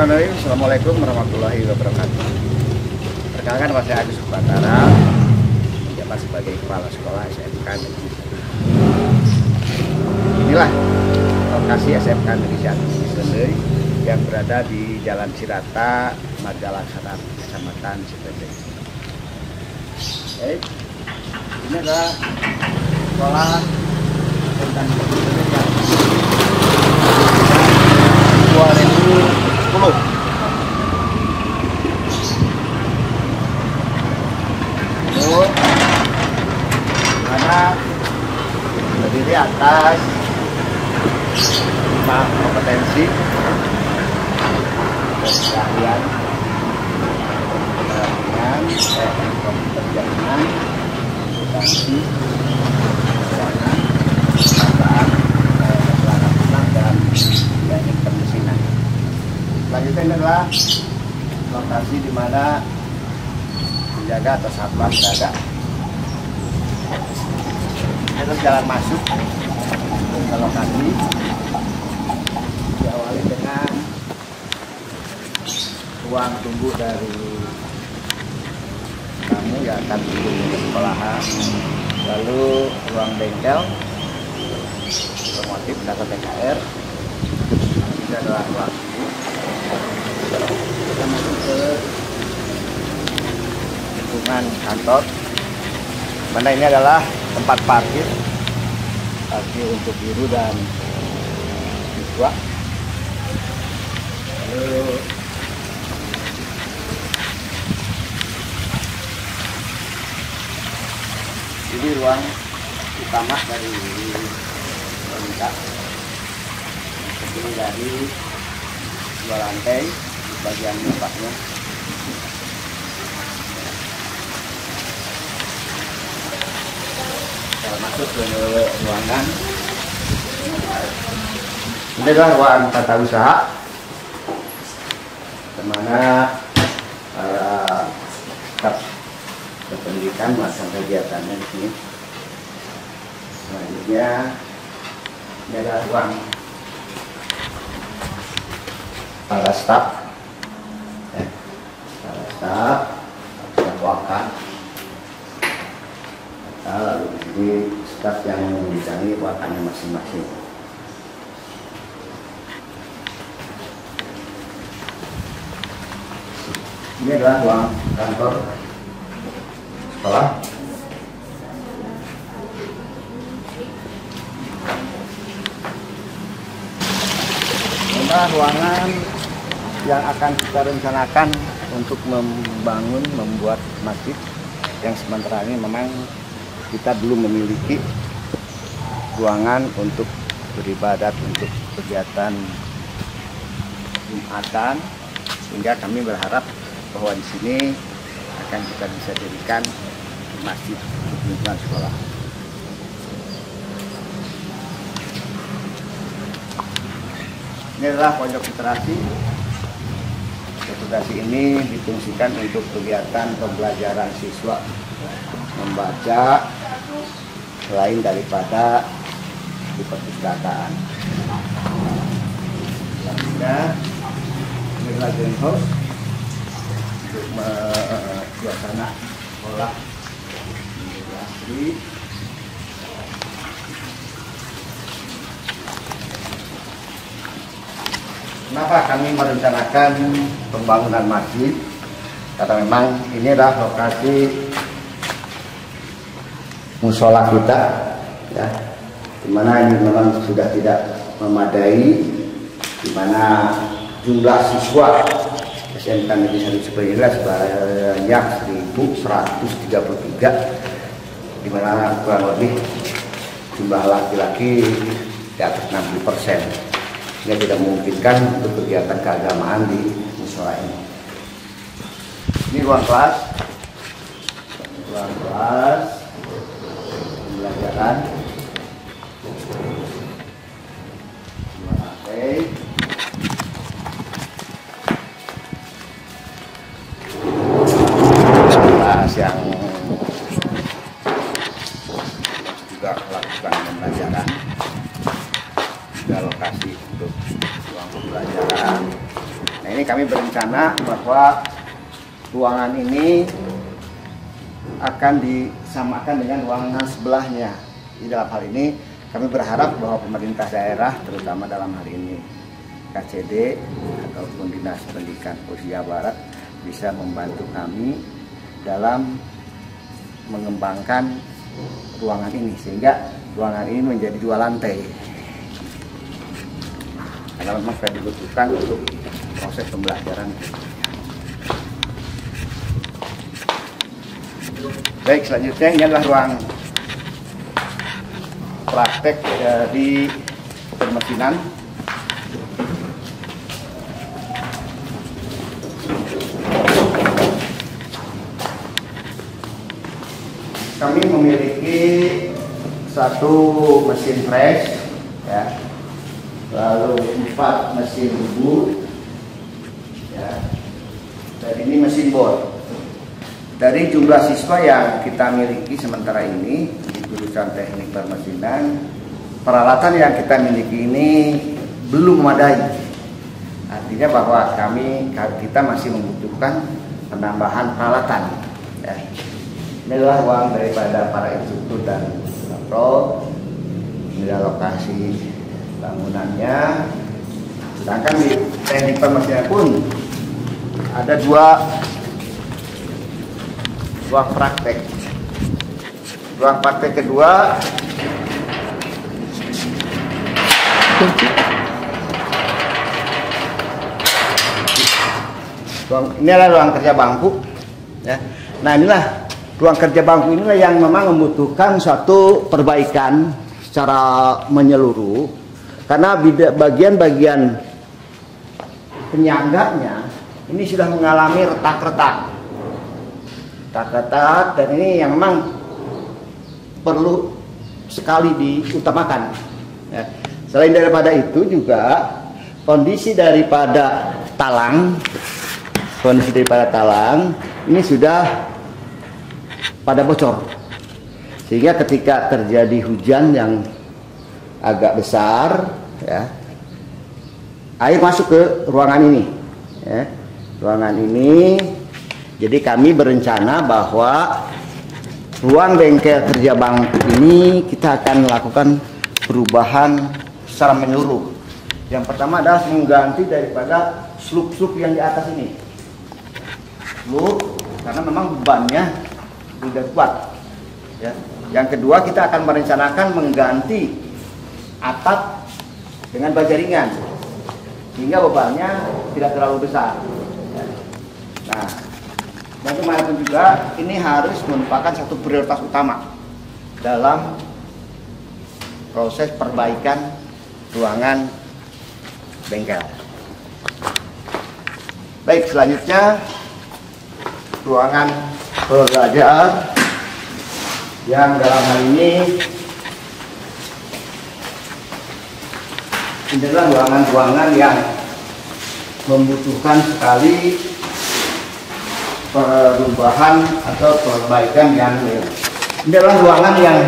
Assalamualaikum warahmatullahi wabarakatuh. Perkenalkan, nama saya Agus Batara, menjabat sebagai Kepala Sekolah SMK Negeri 1. Inilah lokasi SMK Negeri 1 Sendiri yang berada di Jalan Cirata, Margalaksana, Kecamatan Cipete. Ini adalah sekolah tentang yang 2010. Karena terdiri atas 5 kompetensi keahlian komputer jaringan, akuntansi, keuangan, perasaan, keselamatan dan teknik permesinan. Selanjutnya ini adalah lokasi di mana penjaga atau satpam berada. Itu jalan masuk ke lokasi. Diawali dengan ruang tunggu dari tamu yang akan berkunjung ke sekolahan, lalu ruang bengkel otomotif atau TKR. Ini adalah ruang tunggu. Kita masuk ke lingkungan kantor, mana ini adalah tempat parkir untuk guru dan siswa. Lalu ini ruang utama dari pemerintah, terdiri dari 2 lantai di bagian bawahnya. Kita masuk ke ruangan. Ini adalah ruang tata usaha, di mana staf pendidikan melaksanakan kegiatannya di sini. Selanjutnya ini adalah ruang para staf, wakil. Lalu di sini staf yang membidangi wakilnya masing-masing. Ini adalah ruang kantor sekolah. Ini ruangan yang akan kita rencanakan untuk membuat masjid, yang sementara ini memang kita belum memiliki ruangan untuk beribadat, untuk kegiatan Jumatan, sehingga kami berharap bahwa di sini akan kita bisa jadikan masjid untuk lingkungan sekolah. Ini adalah pojok literasi. Literasi ini difungsikan untuk kegiatan pembelajaran siswa membaca selain daripada di perpustakaan. Selanjutnya ini adalah greenhouse untuk suasana sekolah asli. Kenapa kami merencanakan pembangunan masjid? Karena memang ini adalah lokasi musola kita, ya, dimana ini memang sudah tidak memadai, dimana jumlah siswa SMK Negeri 1 Cipete sebanyak 1.133, dimana kurang lebih jumlah laki-laki di atas 60%. Sehingga tidak memungkinkan untuk kegiatan keagamaan di musola ini. Ini ruang kelas, pembelajaran, kelas yang juga melakukan pembelajaran. Juga lokasi untuk ruang pembelajaran. Nah, ini kami berencana bahwa ruangan ini akan disamakan dengan ruangan sebelahnya. Di dalam hal ini kami berharap bahwa pemerintah daerah, terutama dalam hal ini KCD ataupun Dinas Pendidikan Jawa Barat, bisa membantu kami dalam mengembangkan ruangan ini sehingga ruangan ini menjadi 2 lantai. Karena memang sudah dibutuhkan untuk proses pembelajaran. Baik, selanjutnya ini adalah ruang praktek di permesinan. Kami memiliki 1 mesin press, ya, lalu 4 mesin bubut, ya, dan ini mesin bor. Dari jumlah siswa yang kita miliki sementara ini di jurusan teknik permesinan, peralatan yang kita miliki ini belum memadai. Artinya bahwa kita masih membutuhkan penambahan peralatan. Ya. Ini adalah ruang daripada para instruktur dan instruktur. Ini adalah lokasi bangunannya. Sedangkan di teknik permesinan pun ada 2 ruang praktek. Ruang praktek kedua ini adalah ruang kerja bangku, ya. Nah, inilah ruang kerja bangku inilah yang memang membutuhkan suatu perbaikan secara menyeluruh karena bagian-bagian penyangganya ini sudah mengalami retak-retak, dan ini yang memang perlu sekali diutamakan. Ya. Selain daripada itu juga kondisi daripada talang ini sudah pada bocor, sehingga ketika terjadi hujan yang agak besar, ya, air masuk ke ruangan ini, ya. Ruangan ini. Jadi kami berencana bahwa ruang bengkel kerja bangku ini kita akan melakukan perubahan secara menyeluruh. Yang pertama adalah mengganti daripada sluk-sluk yang di atas ini. Sluk, karena memang bebannya tidak kuat. Ya. Yang kedua kita akan merencanakan mengganti atap dengan baja ringan, sehingga bebannya tidak terlalu besar. Ya. Nah, bagaimanapun juga ini harus merupakan satu prioritas utama dalam proses perbaikan ruangan bengkel. Baik, selanjutnya ruangan belajar yang dalam hal ini adalah ruangan-ruangan yang membutuhkan sekali perubahan atau perbaikan yang ini adalah ruangan yang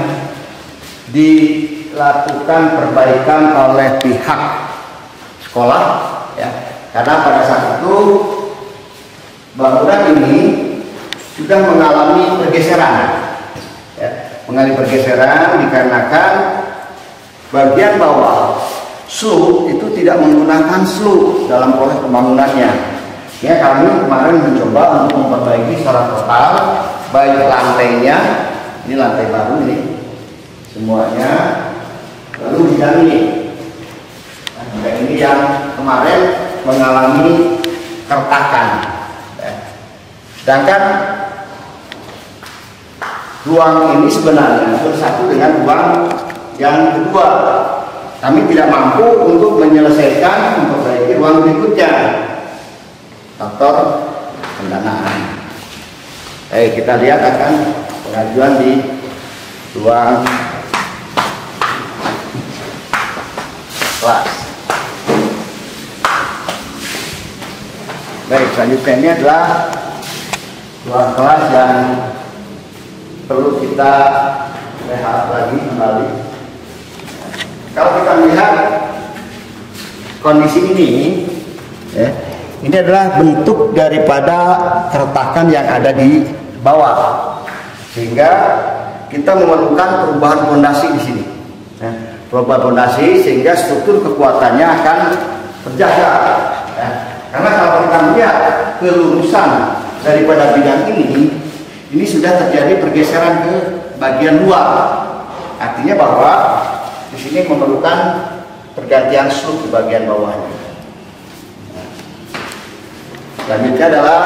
dilakukan perbaikan oleh pihak sekolah, ya, karena pada saat itu bangunan ini sudah mengalami pergeseran, ya, dikarenakan bagian bawah slub itu tidak menggunakan slub dalam proses pembangunannya. Ya, kami kemarin mencoba untuk memperbaiki secara total, baik lantainya, ini lantai baru ini semuanya, lalu bidang ini. Nah, bidang ini yang kemarin mengalami keretakan. Ya. Sedangkan ruang ini sebenarnya bersatu dengan ruang yang kedua. Kami tidak mampu untuk menyelesaikan memperbaiki ruang berikutnya. Faktor pendanaan. Kita lihat akan pengajuan di ruang kelas. Baik, selanjutnya ini adalah ruang kelas yang perlu kita lihat lagi kembali. Kalau kita melihat kondisi ini, ya, ini adalah bentuk daripada keretakan yang ada di bawah, sehingga kita memerlukan perubahan fondasi di sini. Perubahan fondasi sehingga struktur kekuatannya akan terjaga. Karena kalau kita melihat kelurusan daripada bidang ini sudah terjadi pergeseran ke bagian luar. Artinya bahwa di sini memerlukan pergantian slope di bagian bawahnya. Selanjutnya adalah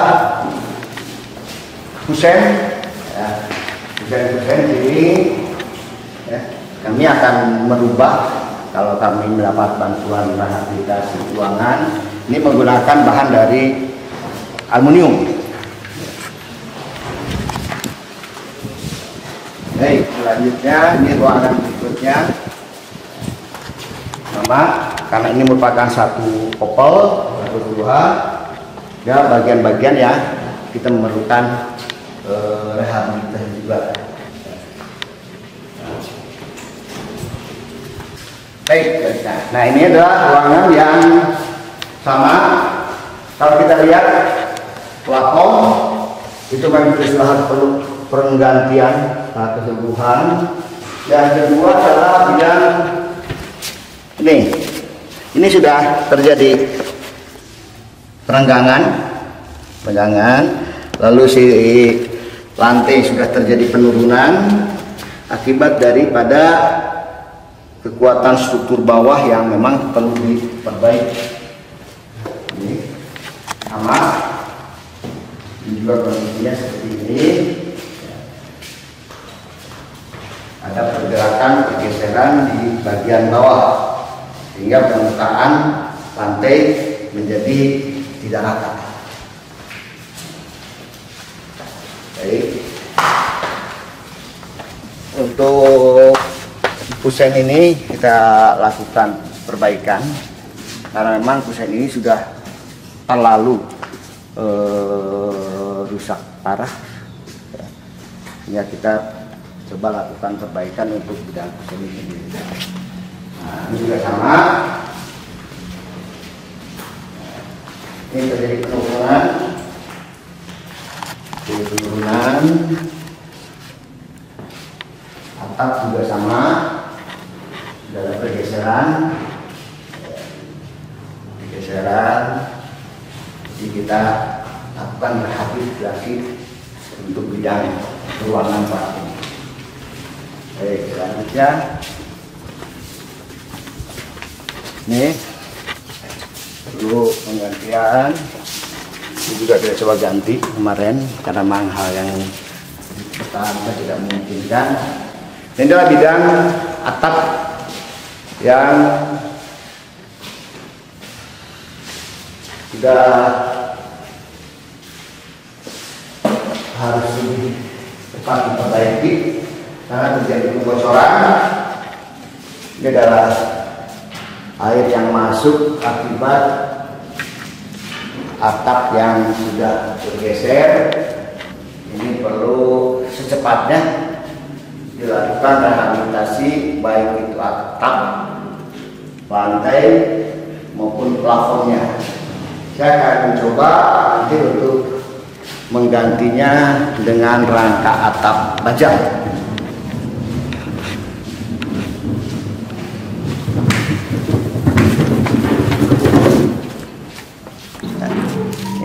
kusen. Kusen ini kami akan merubah, kalau kami mendapat bantuan rehabilitasi keuangan, ini menggunakan bahan dari aluminium. Baik, selanjutnya ini ruangan berikutnya. Sama, karena ini merupakan satu kopel atau dua, ya bagian-bagian ya kita memerlukan rehabilitasi juga. Baik, nah ini adalah ruangan yang sama. Kalau kita lihat plafon itu memang sudah perlu penggantian keseluruhan. Yang kedua adalah bidang ini sudah terjadi perenggangan, lalu si lantai sudah terjadi penurunan akibat daripada kekuatan struktur bawah yang memang perlu diperbaiki. Ini sama, ini juga kondisinya seperti ini. Ada pergerakan pergeseran di bagian bawah sehingga permukaan lantai menjadi tidak rata. Baik. Untuk kusen ini kita lakukan perbaikan karena memang kusen ini sudah terlalu rusak parah. Ya, kita coba lakukan perbaikan untuk bidang kusen ini sendiri. Nah, ini juga sama. Ini terjadi penurunan. Atap juga sama. Ada pergeseran. Jadi kita lakukan rehabilitasi untuk bidang ruangan Pak. Baik, selanjutnya ini perlu penggantian. Ini juga kita coba ganti kemarin karena memang hal yang pertahanan tidak memungkinkan. Ini adalah bidang atap yang sudah harus lebih cepat diperbaiki karena terjadi kebocoran. Ini adalah air yang masuk akibat atap yang sudah bergeser. Ini perlu secepatnya dilakukan rehabilitasi baik itu atap, lantai maupun plafonnya. Saya akan mencoba nanti untuk menggantinya dengan rangka atap baja. Nah,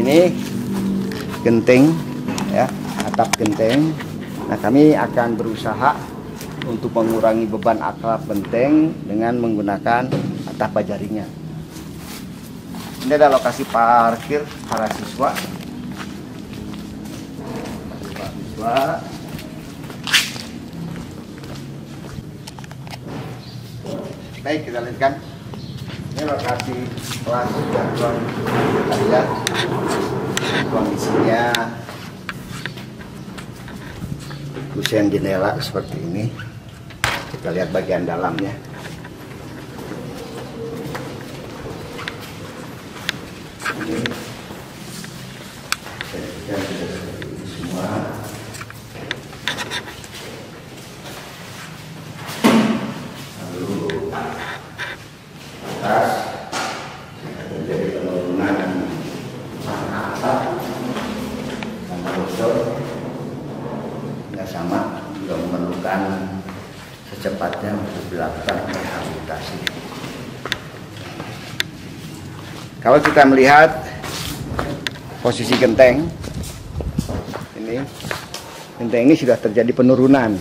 ini genting ya, atap genting. Nah, kami akan berusaha untuk mengurangi beban atap genting dengan menggunakan atap baja ringan. Ini adalah lokasi parkir para siswa. Baik, kita lihatkan. Ini lokasi kelas dan lihat kondisinya. Kusen jendela seperti ini. Kita lihat bagian dalamnya. Ini dan seperti ini semua. Lalu atas terjadi penurunan juga memerlukan secepatnya untuk dilakukan rehabilitasi. Kalau kita melihat posisi genteng ini sudah terjadi penurunan,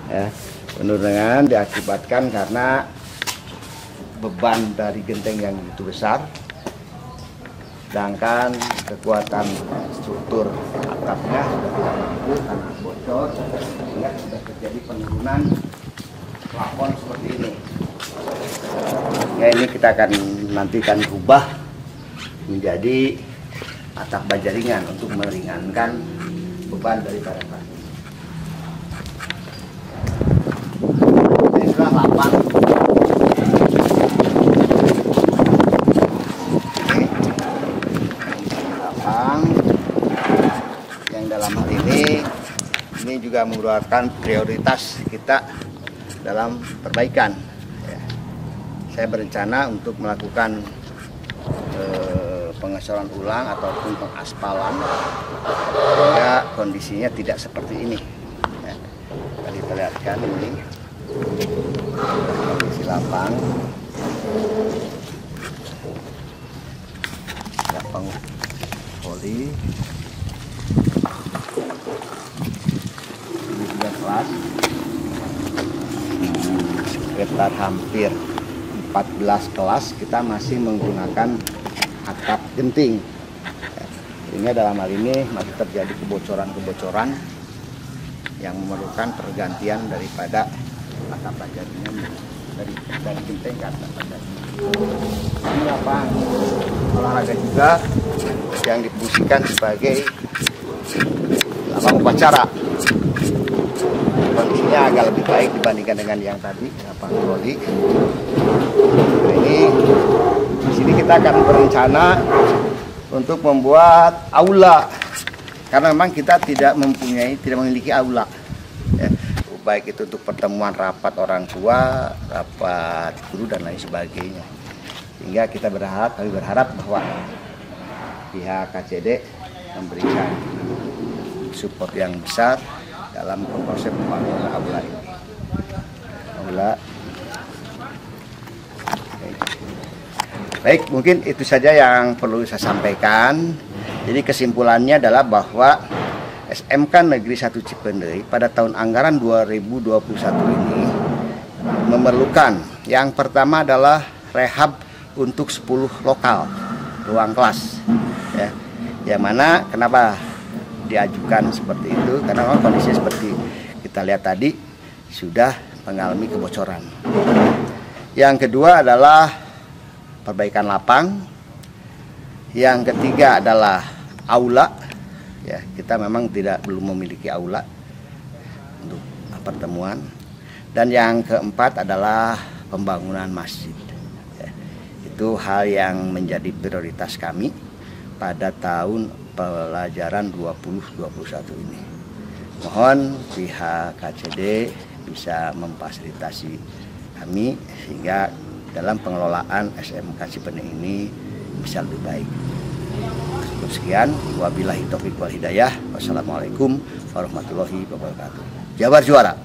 ya. Penurunan diakibatkan karena beban dari genteng yang begitu besar, sedangkan kekuatan struktur atapnya sudah tidak mampu karena bocor, sehingga sudah terjadi penurunan plafon seperti ini. Ya, ini kita akan nantikan rubah menjadi atap baja ringan untuk meringankan beban daripada kaki. Ini sudah lapang. Yang dalam hal ini juga merupakan prioritas kita dalam perbaikan. Ya. Saya berencana untuk melakukan pengecoran ulang ataupun pengaspalan sehingga kondisinya tidak seperti ini. Ya. Tadi kita lihatkan ini kondisi lapang poli. Ini juga kelas sekitar hampir 14 kelas kita masih menggunakan atap genting, sehingga dalam hal ini masih terjadi kebocoran-kebocoran yang memerlukan pergantian daripada atap baja ringan dari genting ke atap baja ringan. Ini lapang olahraga juga yang difungsikan sebagai lapang upacara. Kondisinya agak lebih baik dibandingkan dengan yang tadi lapang voli. Ini di sini kita akan berencana untuk membuat aula, karena memang kita tidak memiliki aula, ya. Baik itu untuk pertemuan rapat orang tua, rapat guru dan lain sebagainya. Sehingga kami berharap bahwa pihak KCD memberikan support yang besar dalam proses pembangunan aula ini. Baik, mungkin itu saja yang perlu saya sampaikan. Jadi kesimpulannya adalah bahwa SMK Negeri 1 Cipendei pada tahun anggaran 2021 ini memerlukan, yang pertama adalah rehab untuk 10 lokal ruang kelas, ya. Yang mana kenapa diajukan seperti itu, karena memang kondisinya seperti kita lihat tadi sudah mengalami kebocoran. Yang kedua adalah perbaikan lapang. Yang ketiga adalah aula, ya, kita memang belum memiliki aula untuk pertemuan. Dan yang keempat adalah pembangunan masjid, ya. Itu hal yang menjadi prioritas kami pada tahun pelajaran 2021 ini. Mohon pihak KCD bisa memfasilitasi kami sehingga dalam pengelolaan SMK Cipendei ini bisa lebih baik. Cukup sekian, wabillahi taufiq wal hidayah. Wassalamualaikum warahmatullahi wabarakatuh. Jabar juara.